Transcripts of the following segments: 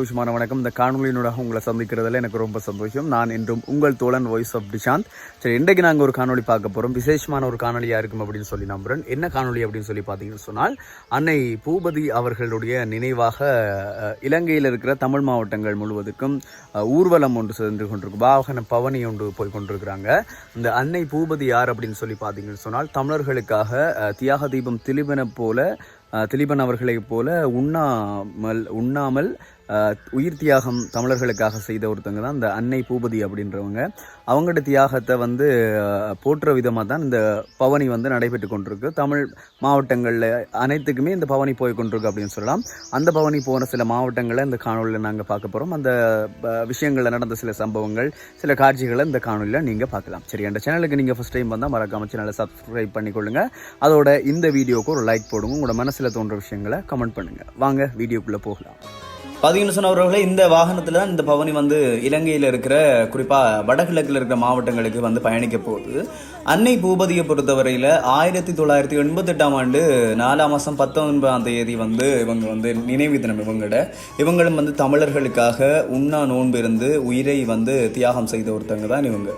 சந்தோஷமான வணக்கம். இந்த காணொலியினூடாக உங்களை சந்திக்கிறதுல எனக்கு ரொம்ப சந்தோஷம். நான் என்றும் உங்கள் தோழன் வாய்ஸ் ஆஃப் டிஷாந்த். சரி, இன்றைக்கு நாங்கள் ஒரு காணொலி பார்க்க போகிறோம். விசேஷமான ஒரு காணொலியாக இருக்கும் அப்படின்னு சொல்லி நம்புகிறேன். என்ன காணொலி அப்படின்னு சொல்லி பார்த்தீங்கன்னு சொன்னால், அன்னை பூபதி அவர்களுடைய நினைவாக இலங்கையில் இருக்கிற தமிழ் மாவட்டங்கள் முழுவதுக்கும் ஊர்வலம் ஒன்று சென்று கொண்டிருக்கு. வாகன பவனி ஒன்று போய் கொண்டிருக்கிறாங்க. இந்த அன்னை பூபதி யார் அப்படின்னு சொல்லி பார்த்தீங்கன்னு சொன்னால், தமிழர்களுக்காக தியாக தீபம் திலீபன் அவர்களைப் போல உண்ணாமல் உயிர் தியாகம் தமிழர்களுக்காக செய்த ஒருத்தங்க தான் இந்த அன்னை பூபதி அப்படின்றவங்க. அவங்களோட தியாகத்தை போற்ற விதமாக தான் இந்த பவனி நடைபெற்று கொண்டிருக்கு. தமிழ் மாவட்டங்களில் அனைத்துக்குமே இந்த பவனி போய் கொண்டிருக்கு அப்படின்னு சொல்லலாம். அந்த பவனி போன சில மாவட்டங்களில் இந்த காணொலியில் நாங்கள் பார்க்க போகிறோம். அந்த விஷயங்களில் நடந்த சில சம்பவங்கள், சில காட்சிகளை இந்த காணொலியில் நீங்கள் பார்க்கலாம். சரி, அந்த சேனலுக்கு நீங்கள் ஃபஸ்ட் டைம் வந்தால் மறக்காம சேனலை சப்ஸ்கிரைப் பண்ணிக்கொள்ளுங்க. அதோட இந்த வீடியோவுக்கு ஒரு லைக் போடுங்க. உங்களோட மனசில் தோன்ற விஷயங்களை கமெண்ட் பண்ணுங்கள். வாங்க வீடியோக்குள்ளே போகலாம். பார்த்தீங்கன்னு சொன்னவர்களே, இந்த வாகனத்தில் தான் இந்த பவனி இலங்கையில் இருக்கிற குறிப்பாக வடகிழக்கில் இருக்கிற மாவட்டங்களுக்கு பயணிக்க போகுது. அன்னை பூபதியை பொறுத்தவரையில் 1988 ஆண்டு 4 மாதம் 19ஆம் தேதி இவங்க நினைவு தினம். இவங்களும் தமிழர்களுக்காக உண்ணா நோன்பு இருந்து உயிரை தியாகம் செய்த ஒருத்தங்க தான் இவங்க.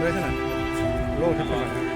그러잖아. 로우 잠깐만.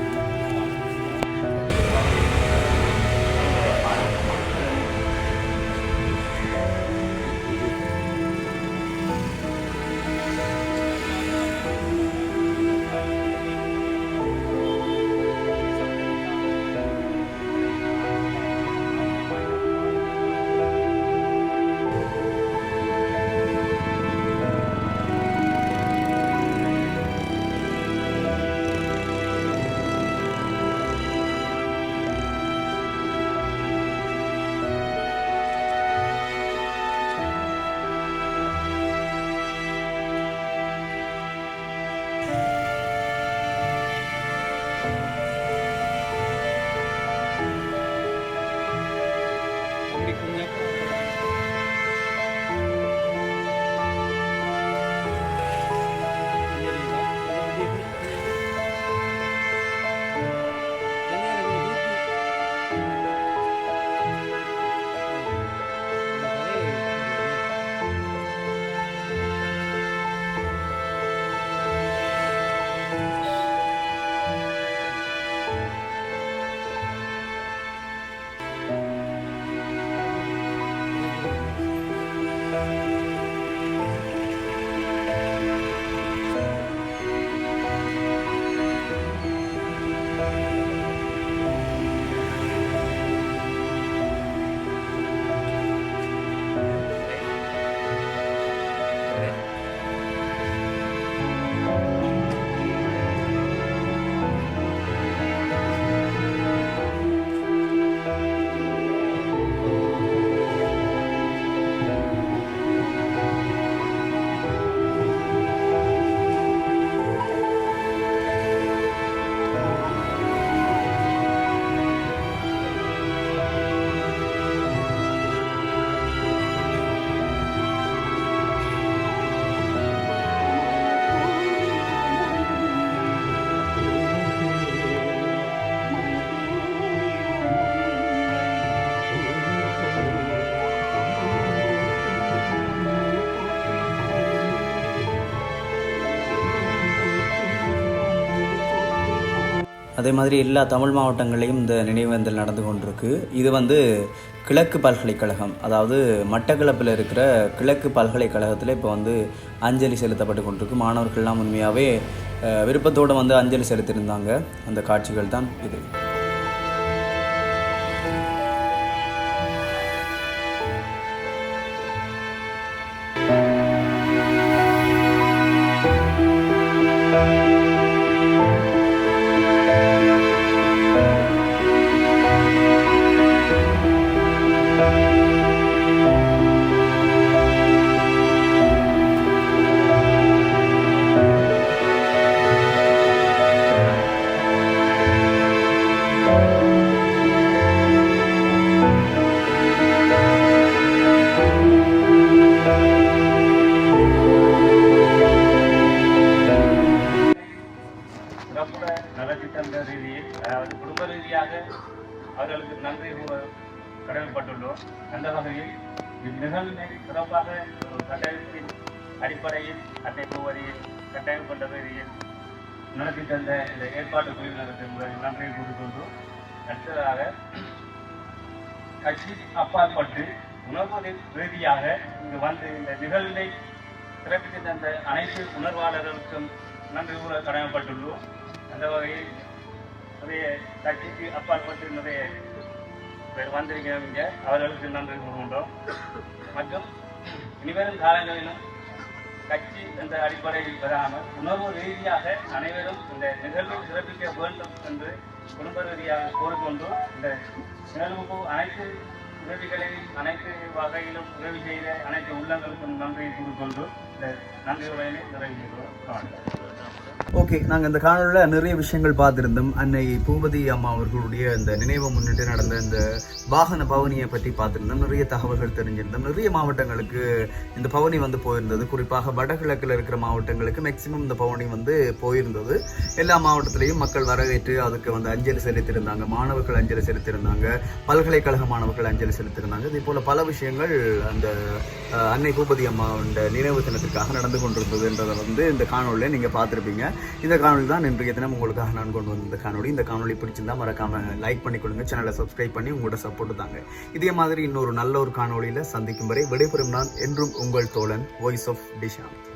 அதே மாதிரி எல்லா தமிழ் மாவட்டங்களையும் இந்த நினைவேந்தல் நடந்து கொண்டிருக்கு. இது வந்து கிழக்கு பல்கலைக்கழகம், அதாவது மட்டக்களப்பில் இருக்கிற கிழக்கு பல்கலைக்கழகத்தில் இப்போ வந்து அஞ்சலி செலுத்தப்பட்டு கொண்டிருக்கு. மாணவர்கள்லாம் உண்மையாகவே விருப்பத்தோடு வந்து அஞ்சலி செலுத்தியிருந்தாங்க. அந்த காட்சிகள் தான் இது. சிறப்புற நலத்திட்ட ரீதியில், அதாவது குடும்ப ரீதியாக அவர்களுக்கு நன்றி கூற கடமைப்பட்டுள்ளோம். அந்த வகையில் இந்நிகழ்வினை சிறப்பாக ஒரு கட்டமைப்பின் அடிப்படையில் அட்டை பூவரியில் கட்டமைப்பட்ட ரீதியில் நடத்தி தந்த இந்த ஏற்பாட்டு குழுவினருக்கு முதலில் நன்றி கூறிக்கொண்டு, அடுத்ததாக கட்சி அப்பாற்பட்டு உணர்வு ரீதியாக இங்கு வந்து இந்த நிகழ்வினை சிறப்பித்து தந்த அனைத்து உணர்வாளர்களுக்கும் நன்றி கூற கடமைப்பட்டுள்ளோம். அந்த வகையில் நிறைய கட்சிக்கு அப்பாற்பட்டு நிறைய பேர் வந்திருக்கிறவங்க, அவர்களுக்கு நன்றி கூறுகின்றோம். மற்றும் இனிவரும் காலங்களிலும் கட்சி என்ற அடிப்படையில் பெறாமல் உணர்வு ரீதியாக அனைவரும் இந்த நிகழ்வை சிறப்பிக்க வேண்டும் என்று குடும்ப ரீதியாக கோரிக்கொண்டு, இந்த நிகழ்வுக்கு அனைத்து உதவிகளையும் அனைத்து வகையிலும் உதவி செய்த அனைத்து உள்ளங்களுக்கும் நன்றியை கூறிக்கொண்டு இந்த நன்றி உரையினை நிறைவு செய்கிறோம். ஓகே, நாங்கள் இந்த காணொலியில் நிறைய விஷயங்கள் பார்த்துருந்தோம். அன்னை பூபதி அம்மா அவர்களுடைய இந்த நினைவை முன்னிட்டு நடந்த இந்த வாகன பவனியை பற்றி பார்த்துருந்தோம். நிறைய தகவல்கள் தெரிஞ்சிருந்தோம். நிறைய மாவட்டங்களுக்கு இந்த பவனி வந்து போயிருந்தது. குறிப்பாக வடகிழக்கில் இருக்கிற மாவட்டங்களுக்கு மேக்சிமம் இந்த பவனி வந்து போயிருந்தது. எல்லா மாவட்டத்திலையும் மக்கள் வரவேற்று அதுக்கு வந்து அஞ்சலி செலுத்தியிருந்தாங்க. மாணவர்கள் அஞ்சலி செலுத்தியிருந்தாங்க, பல்கலைக்கழக மாணவர்கள் அஞ்சலி செலுத்தியிருந்தாங்க. இதே போல் பல விஷயங்கள் அந்த அன்னை பூபதி அம்மாவோட நினைவு தினத்திற்காக நடந்து கொண்டிருந்ததுன்றதை வந்து இந்த காணொலியில் நீங்கள் பார்த்துருப்பீங்க. இந்த காணொலி தான் இன்றைய தினம் உங்களுக்காக நான் கொண்டு வந்த இந்த காணொலி. இந்த காணொலி பிடிச்சிருந்தா மறக்காம லைக் பண்ணிக்கொள்ளுங்க, சேனலை சப்ஸ்கிரைப் பண்ணி உங்களோட சப்போர்ட் தாங்க. இதே மாதிரி இன்னொரு நல்ல ஒரு காணொலியில் சந்திக்கும் வரை விடைபெறும் நான் என்றும் உங்கள் தோழன் வாய்ஸ் ஆஃப் டிஷாந்த்.